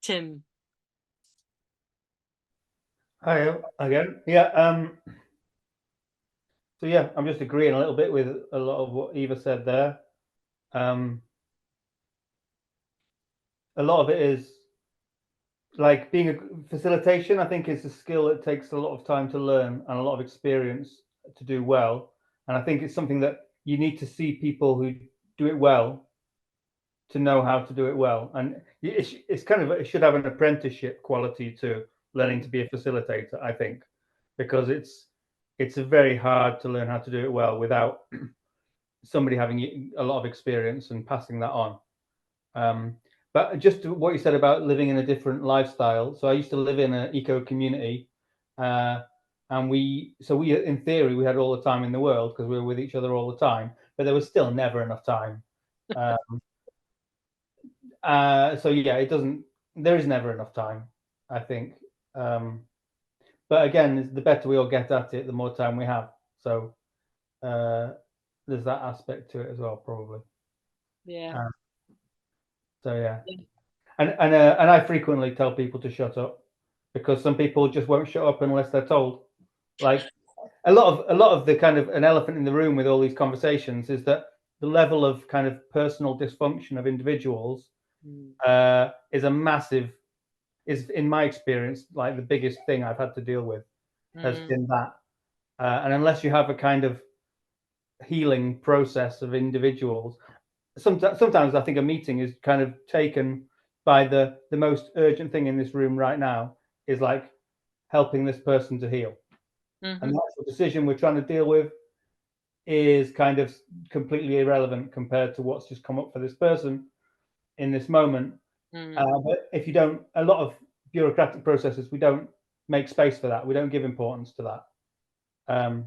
Tim. Hi again. Yeah. So yeah, I'm just agreeing a little bit with a lot of what Eva said there. A lot of it is like being a facilitation. I think is a skill that takes a lot of time to learn and a lot of experience to do well. And I think it's something that you need to see people who do it well to know how to do it well. And it's kind of, it should have an apprenticeship quality to learning to be a facilitator, I think, because it's very hard to learn how to do it well without somebody having a lot of experience and passing that on. But just what you said about living in a different lifestyle. So I used to live in an eco community, and we in theory we had all the time in the world because we were with each other all the time, but there was still never enough time. So yeah, there is never enough time, I think. But again, the better we all get at it, the more time we have. So there's that aspect to it as well, probably. Yeah. So yeah, and I frequently tell people to shut up because some people just won't shut up unless they're told. Like a lot of the kind of an elephant in the room with all these conversations is that the level of kind of personal dysfunction of individuals is in my experience like the biggest thing I've had to deal with has been that. And unless you have a kind of healing process of individuals, sometimes I think a meeting is kind of taken by the most urgent thing in this room right now is like helping this person to heal. Mhm. And the actual decision we're trying to deal with is kind of completely irrelevant compared to what's just come up for this person in this moment. But if you don't, a lot of bureaucratic processes, we don't make space for that. We don't give importance to that.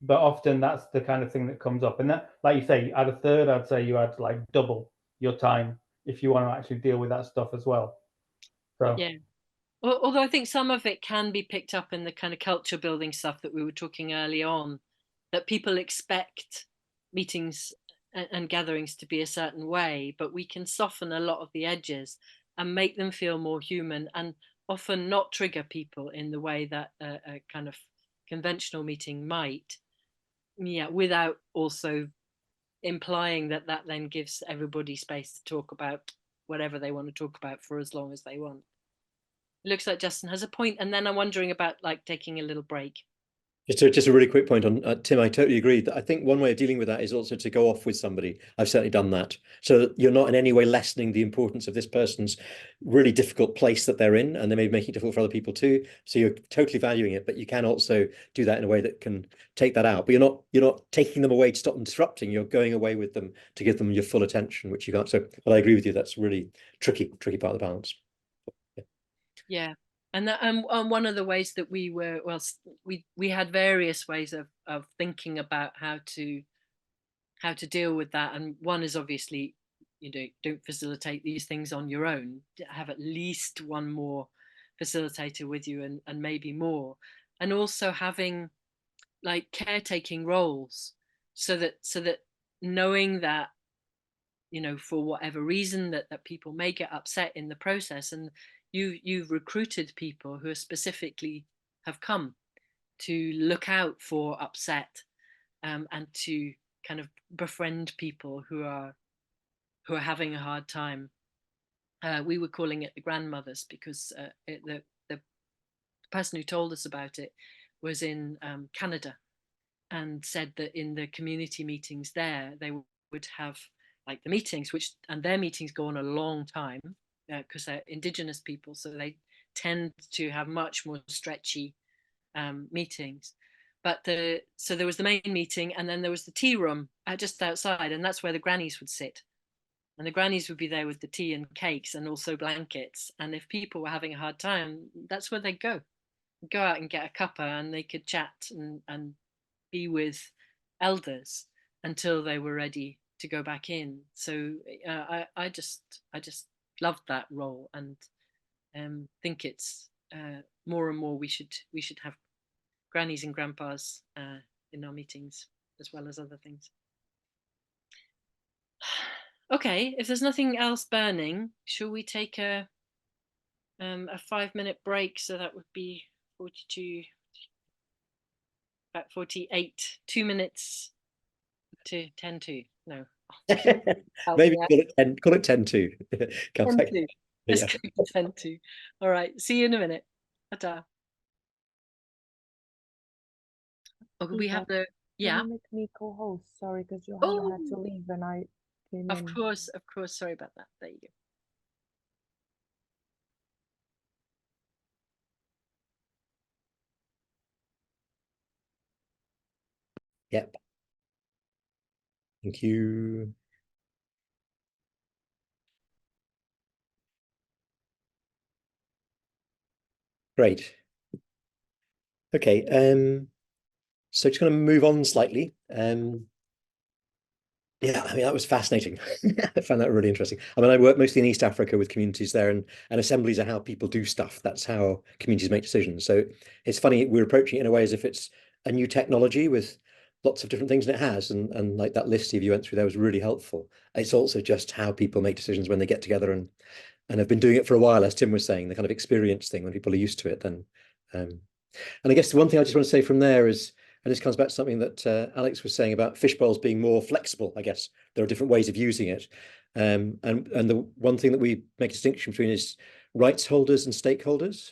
But often that's the kind of thing that comes up. And that, like you say, add a third, I'd say you add like double your time if you want to actually deal with that stuff as well. So Yeah. Although I think some of it can be picked up in the kind of culture building stuff that we were talking early on, that people expect meetings and gatherings to be a certain way, but we can soften a lot of the edges and make them feel more human, and often not trigger people in the way that a kind of conventional meeting might. Yeah, without also implying that that then gives everybody space to talk about whatever they want to talk about for as long as they want. It looks like Justin has a point, and then I'm wondering about like taking a little break. Just a really quick point on Tim. I totally agree. That I think one way of dealing with that is also to go off with somebody. I've certainly done that, so that you're not in any way lessening the importance of this person's really difficult place that they're in, and they may be making it difficult for other people too. So you're totally valuing it, but you can also do that in a way that can take that out. But you're not taking them away to stop them disrupting. You're going away with them to give them your full attention, which you can't. So, but I agree with you. That's really tricky part of the balance. Yeah. And that, one of the ways that we were, well, we had various ways of thinking about how to deal with that. And one is obviously, don't facilitate these things on your own. Have at least one more facilitator with you, and maybe more. And also having like caretaking roles, so that knowing that, for whatever reason that people may get upset in the process, and you've recruited people who are specifically have come to look out for upset, and to kind of befriend people who are having a hard time. We were calling it the grandmothers, because the person who told us about it was in Canada, and said that in the community meetings there, they would have like the meetings, and their meetings go on a long time, because they're Indigenous people, so they tend to have much more stretchy meetings. But so there was the main meeting, and then there was the tea room just outside, and that's where the grannies would sit. And the grannies would be there with the tea and cakes and also blankets. And if people were having a hard time, that's where they'd go out and get a cuppa, and they could chat and be with elders until they were ready to go back in. So I just loved that role, and think it's more and more we should have grannies and grandpas in our meetings, as well as other things. Okay, if there's nothing else burning, shall we take a 5-minute break? So that would be 42, about 48, 2 minutes to 10 to. No. Maybe call it 10 to. 10 to. Let's Yeah. go for 10 to. All right, see you in a minute. Ta-ta. Okay, we have the, Can you make me co-host? Sorry, because Johanna had to leave and I came of in. course. Sorry about that. There you go. Yep. Thank you. Great. Okay. So just going to move on slightly. Yeah, I mean, that was fascinating. I found that really interesting. I mean, I work mostly in East Africa with communities there, and assemblies are how people do stuff. That's how communities make decisions. So it's funny, we're approaching it in a way as if it's a new technology with lots of different things, and it has. And like that list Steve you went through there was really helpful. It's also just how people make decisions when they get together and have been doing it for a while, as Tim was saying, the kind of experience thing, when people are used to it. Then, and I guess the one thing I just want to say from there is, and this comes back to something that Alex was saying about fish bowls being more flexible. I guess there are different ways of using it. And the one thing that we make a distinction between is rights holders and stakeholders.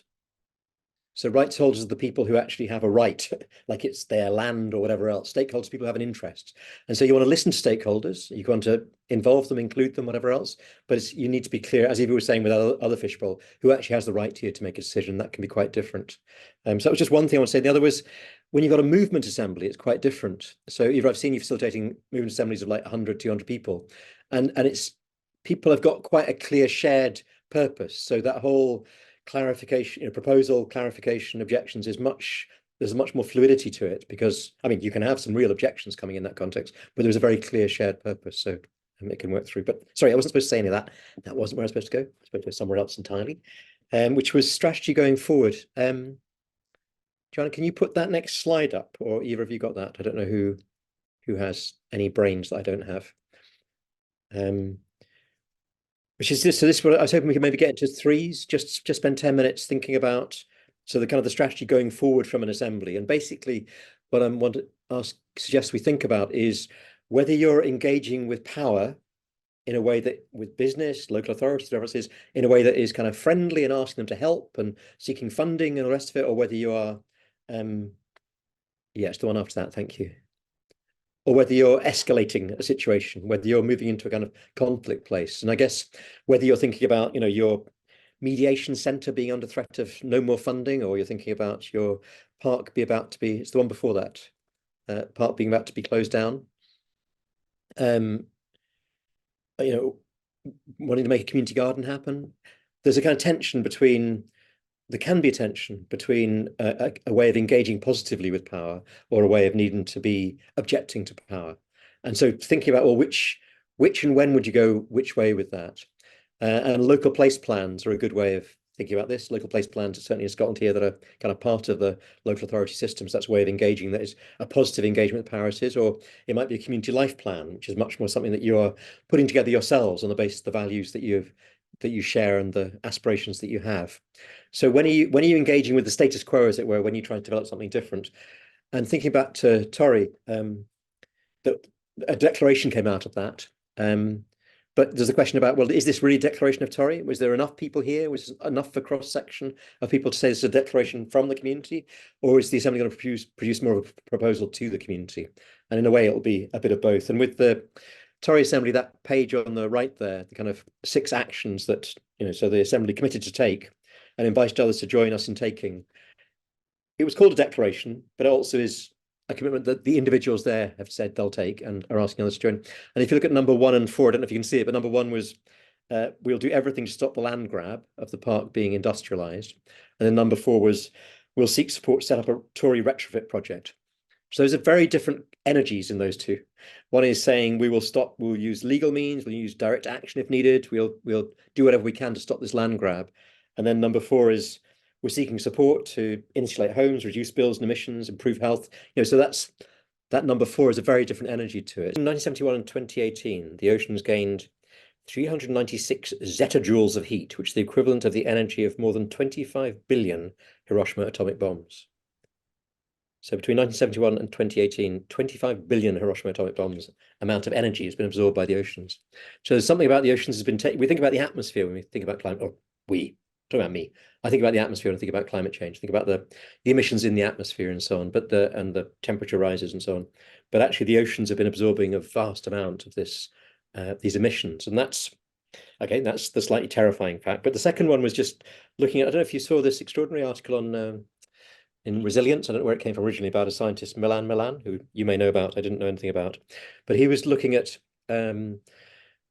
So rights holders are the people who actually have a right, like it's their land or whatever else. Stakeholders, people who have an interest. And so you want to listen to stakeholders, you want to involve them, include them, whatever else. But you need to be clear, as Eva was saying with other fishbowl, who actually has the right here to make a decision. That can be quite different. So that was just one thing I want to say. The other was, when you've got a movement assembly, it's quite different. So Eva, I've seen you facilitating movement assemblies of like 100, 200 people. And it's, people have got quite a clear shared purpose. So that whole clarification, proposal, clarification, objections is there's much more fluidity to it, because I mean, you can have some real objections coming in that context, but there's a very clear shared purpose, so it can work through. But sorry, I wasn't supposed to say any of that. That wasn't where I was supposed to go. I was supposed to go somewhere else entirely, which was strategy going forward. Joanna, can you put that next slide up, or either of you got that? I don't know who has any brains that I don't have. Which is this, so this is what I was hoping we could maybe get into threes, just spend 10 minutes thinking about, so the kind of the strategy going forward from an assembly. And basically what I want to suggest we think about is whether you're engaging with power in a way that, with business, local authorities, whatever it is, in a way that is kind of friendly and asking them to help and seeking funding and the rest of it, or whether you are, yeah, it's the one after that, thank you. Or whether you're escalating a situation, whether you're moving into a kind of conflict place. And I guess whether you're thinking about, your mediation centre being under threat of no more funding, or you're thinking about your park it's the one before that, park being about to be closed down. Wanting to make a community garden happen. There's a kind of tension between, there can be a tension between a way of engaging positively with power or a way of needing to be objecting to power. And so thinking about, well, which and when would you go which way with that? And local place plans are a good way of thinking about this. Local place plans are certainly in Scotland here that are kind of part of the local authority systems. That's a way of engaging that is a positive engagement with power it is, or it might be a community life plan, which is much more something that you are putting together yourselves on the basis of the values that you share and the aspirations that you have. So when are you engaging with the status quo, as it were, when you try to develop something different? And thinking back to Torry, that a declaration came out of that. But there's a question about, well, is this really a declaration of Torry? Was there enough people here? Was there enough for cross-section of people to say this is a declaration from the community? Or is the Assembly going to produce more of a proposal to the community? And in a way, it'll be a bit of both. And with the Torry Assembly, that page on the right there, the kind of 6 actions that, so the Assembly committed to take and invited others to join us in taking. It was called a declaration, but it also is a commitment that the individuals there have said they'll take and are asking others to join. And if you look at number 1 and 4, I don't know if you can see it, but number 1 was, we'll do everything to stop the land grab of the park being industrialised. And then number 4 was, we'll seek support to set up a Tory retrofit project. So those are very different energies in those two. One is saying we'll use legal means, we'll use direct action if needed, we'll do whatever we can to stop this land grab. And then number 4 is, we're seeking support to insulate homes, reduce bills and emissions, improve health. So that number 4 is a very different energy to it. In 1971 and 2018, the oceans gained 396 zettajoules of heat, which is the equivalent of the energy of more than 25 billion Hiroshima atomic bombs. So between 1971 and 2018, 25 billion Hiroshima atomic bombs amount of energy has been absorbed by the oceans. So there's something about the oceans has been we think about the atmosphere when we think about climate, or talking about me. I think about the atmosphere and I think about climate change, think about the emissions in the atmosphere and so on, and the temperature rises and so on. But actually the oceans have been absorbing a vast amount of these emissions. And that's the slightly terrifying fact. But the second one was just looking at, I don't know if you saw this extraordinary article on in Resilience, I don't know where it came from originally, about a scientist, Milan, who you may know about, I didn't know anything about. But he was looking at the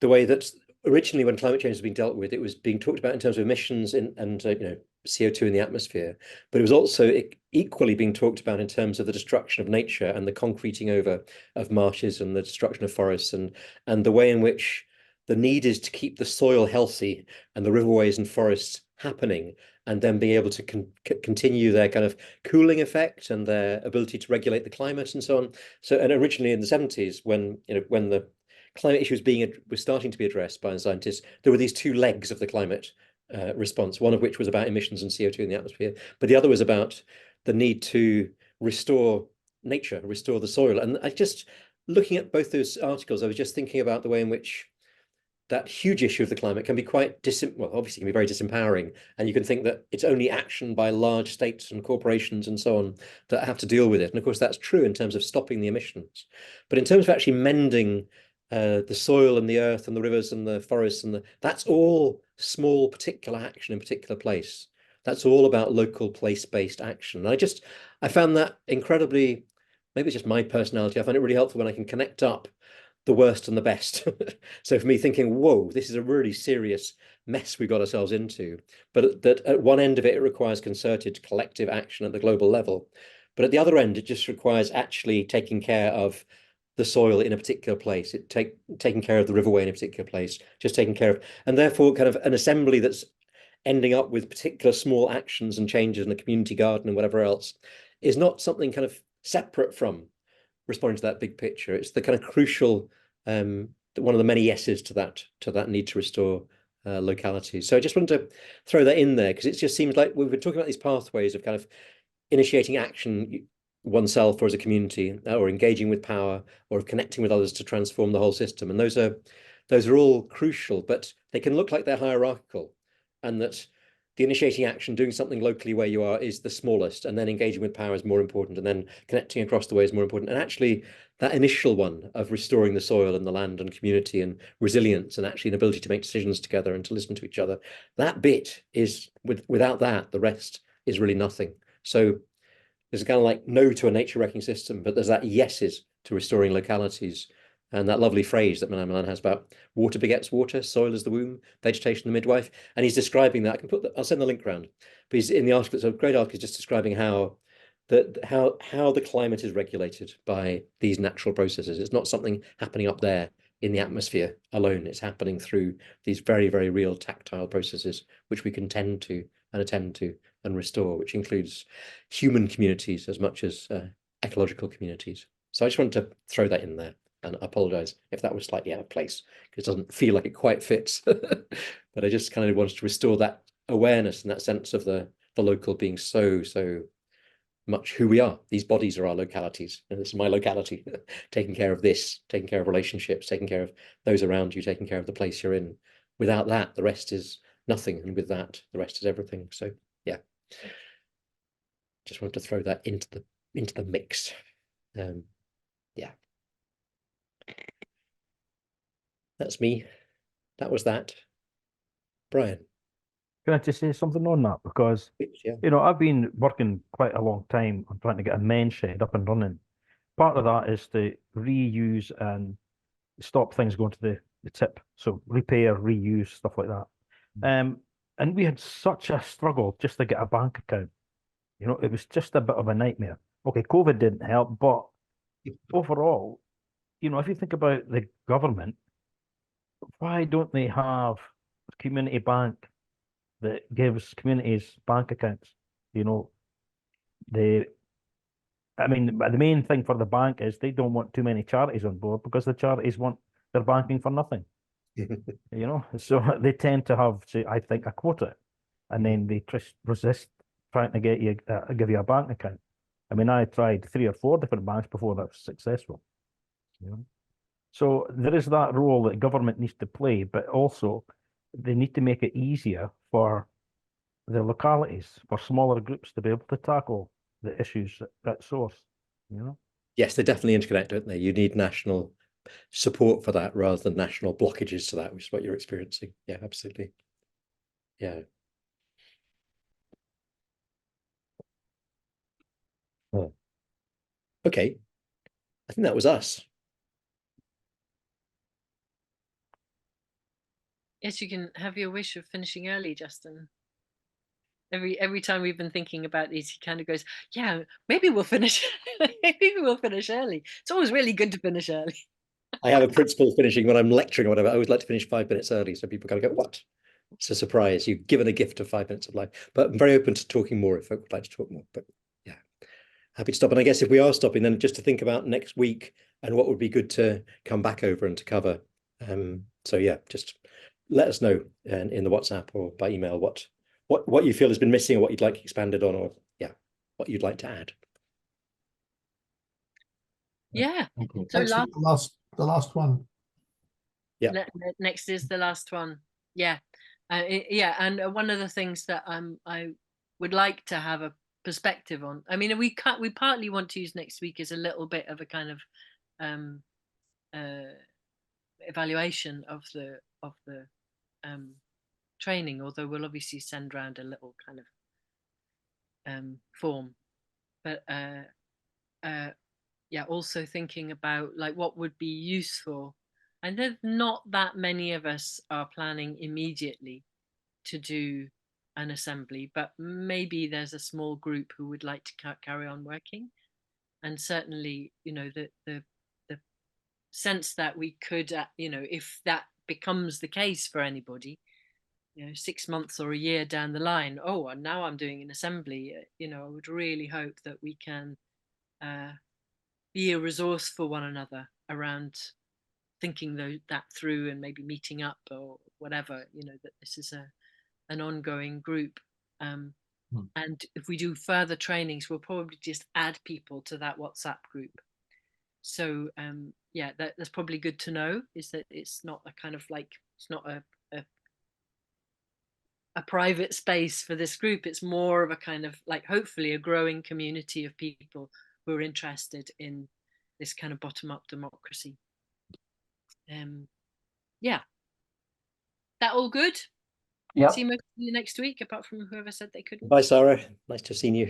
way that originally when climate change was being dealt with, it was being talked about in terms of emissions and CO2 in the atmosphere, but it was also equally being talked about in terms of the destruction of nature and the concreting over of marshes and the destruction of forests, and the way in which the need is to keep the soil healthy and the riverways and forests happening, and then being able to continue their kind of cooling effect and their ability to regulate the climate and so on. So, and originally in the 70s, when the climate issue was starting to be addressed by the scientists, there were these 2 legs of the climate response, one of which was about emissions and CO2 in the atmosphere, but the other was about the need to restore nature, restore the soil. And I just, looking at both those articles, I was just thinking about the way in which that huge issue of the climate can be quite well, obviously can be very disempowering, and you can think that it's only action by large states and corporations and so on that have to deal with it. And of course, that's true in terms of stopping the emissions, but in terms of actually mending the soil and the earth and the rivers and the forests and that's all small particular action in a particular place. That's all about local place-based action. And I found that incredibly, maybe it's just my personality, I find it really helpful when I can connect up the worst and the best. So for me, thinking, whoa, this is a really serious mess we got ourselves into, but that at one end of it, it requires concerted collective action at the global level. But at the other end, it just requires actually taking care of the soil in a particular place, taking care of the riverway in a particular place, just taking care of, and therefore kind of an assembly that's ending up with particular small actions and changes in a community garden and whatever else is not something kind of separate from responding to that big picture. It's the kind of crucial, one of the many yeses to that need to restore localities. So I just wanted to throw that in there because it just seems like we've been talking about these pathways of kind of initiating action oneself or as a community, or engaging with power, or connecting with others to transform the whole system. And those are all crucial, but they can look like they're hierarchical, and that the initiating action, doing something locally where you are, is the smallest, and then engaging with power is more important, and then connecting across the way is more important. And actually, that initial one of restoring the soil and the land and community and resilience, and actually an ability to make decisions together and to listen to each other, that bit is, without that, the rest is really nothing. So there's kind of like no to a nature wrecking system, but there's that yeses to restoring localities. And that lovely phrase that Milan has about water begets water, soil is the womb, vegetation the midwife. And he's describing that. I'll send the link round. But he's in the article, it's a great article, just describing how the climate is regulated by these natural processes. It's not something happening up there in the atmosphere alone. It's happening through these very, very real tactile processes, which we can tend to and attend to and restore, which includes human communities as much as ecological communities. So I just wanted to throw that in there, and I apologize if that was slightly out of place because it doesn't feel like it quite fits. But I just kind of wanted to restore that awareness and that sense of the local being so much who we are. These bodies are our localities, and this is my locality. Taking care of this, taking care of relationships, taking care of those around you, taking care of the place you're in. Without that, the rest is nothing, and with that, the rest is everything. So yeah, just wanted to throw that into the mix. Yeah, that's me. That was that. Brian. Can I just say something on that? Because, Yeah. you know, I've been working quite a long time on trying to get a men's shed up and running. Part of that is to reuse and stop things going to the tip. So repair, reuse, stuff like that. And we had such a struggle just to get a bank account. You know, it was just a bit of a nightmare. Okay, COVID didn't help, but overall, you know, if you think about the government, why don't they have a community bank that gives communities bank accounts? You know, I mean, the main thing for the bank is they don't want too many charities on board because the charities want their banking for nothing. You know, so they tend to have, say, I think, a quota, and then they resist trying to get you give you a bank account. I mean, I tried 3 or 4 different banks before that was successful. You know, so there is that role that government needs to play, but also they need to make it easier for the localities, for smaller groups to be able to tackle the issues at source. You know. Yes, they definitely interconnect, don't they? You need national support for that rather than national blockages to that, which is what you're experiencing. Yeah, absolutely. Yeah. Oh. Okay. I think that was us. Yes, you can have your wish of finishing early, Justin. Every time we've been thinking about these, he kind of goes, yeah, maybe we'll finish. Maybe we'll finish early. It's always really good to finish early. I have a principle of finishing when I'm lecturing or whatever. I always like to finish 5 minutes early, so people kind of go, what? It's a surprise. You've given a gift of 5 minutes of life. But I'm very open to talking more if folk would like to talk more. But yeah, happy to stop. And I guess if we are stopping, then just to think about next week and what would be good to come back over and to cover. So yeah, just let us know in the WhatsApp or by email what you feel has been missing or what you'd like expanded on, or yeah, what you'd like to add. Yeah. Thank you. So Actually, the last one. Yeah. Next is the last one. Yeah. Yeah. And one of the things that I would like to have a perspective on. I mean, we partly want to use next week as a little bit of a kind of evaluation of the training, although we'll obviously send around a little kind of form. But yeah, also thinking about like what would be useful. And there's not that many of us are planning immediately to do an assembly, but maybe there's a small group who would like to carry on working. And certainly, you know, the sense that we could, you know, if that becomes the case for anybody, you know, 6 months or a year down the line, oh, and now I'm doing an assembly, you know, I would really hope that we can be a resource for one another around thinking that through and maybe meeting up or whatever, you know, that this is an ongoing group. And if we do further trainings, we'll probably just add people to that WhatsApp group. So yeah, that's probably good to know, is that it's not a kind of like, it's not a private space for this group. It's more of a kind of like, hopefully a growing community of people who are interested in this kind of bottom-up democracy. Yeah, that all good? Yeah. See most of you next week, apart from whoever said they couldn't. Bye, Sarah. Nice to have seen you.